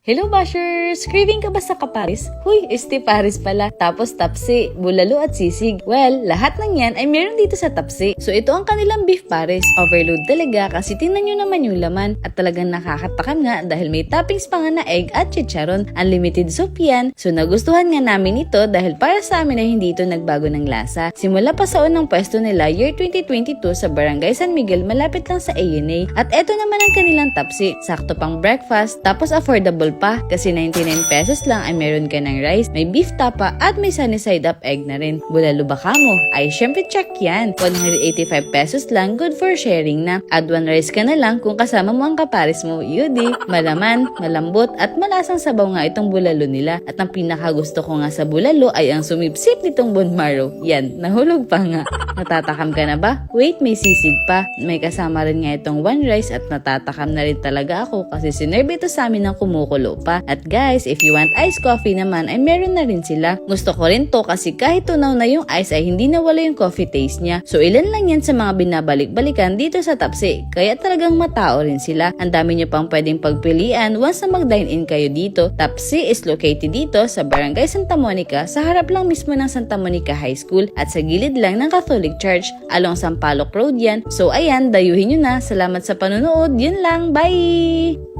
Hello bashers! Craving ka ba sa kaparis? Huy, paris pala. Tapos tapsi, bulalo at sisig. Well, lahat ng yan ay meron dito sa tapsi. So ito ang kanilang beef paris. Overload talaga kasi tingnan nyo naman yung laman. At talagang nakakatakam nga dahil may toppings pa nga na egg at chicharon. Unlimited soup yan. So nagustuhan nga namin ito dahil para sa amin ay hindi ito nagbago ng lasa. Simula pa sa unang pwesto nila year 2022 sa Barangay San Miguel malapit lang sa ANA. At ito naman ang kanilang tapsi. Sakto pang breakfast tapos affordable pa kasi 99 pesos lang ay meron ka ng rice, may beef tapa at may sunny side up egg na rin. Bulalo ba ka mo? Ay syempre check yan. 185 pesos lang, good for sharing na. Add one rice ka na lang kung kasama mo ang kaparis mo. Yudi, malaman, malambot at malasang sabaw nga itong bulalo nila. At ang pinakagusto ko nga sa bulalo ay ang sumipsip nitong bone marrow. Yan, nahulog pa nga. Natatakam ka na ba? Wait, may sisig pa. May kasama rin nga itong one rice at natatakam na rin talaga ako kasi sinerve ito sa amin ng kumukulo pa. At guys, if you want iced coffee naman ay meron na rin sila. Gusto ko rin to kasi kahit tunaw na yung ice ay hindi nawala yung coffee taste niya. So ilan lang yan sa mga binabalik-balikan dito sa Tapsi. Kaya talagang matao rin sila. Ang dami nyo pang pwedeng pagpilian once na mag-dine in kayo dito. Tapsi is located dito sa Barangay Santa Monica sa harap lang mismo ng Santa Monica High School at sa gilid lang ng Catholic Church along Sampaloc Road yan. So ayan, dayuhin nyo na. Salamat sa panonood. Yun lang. Bye!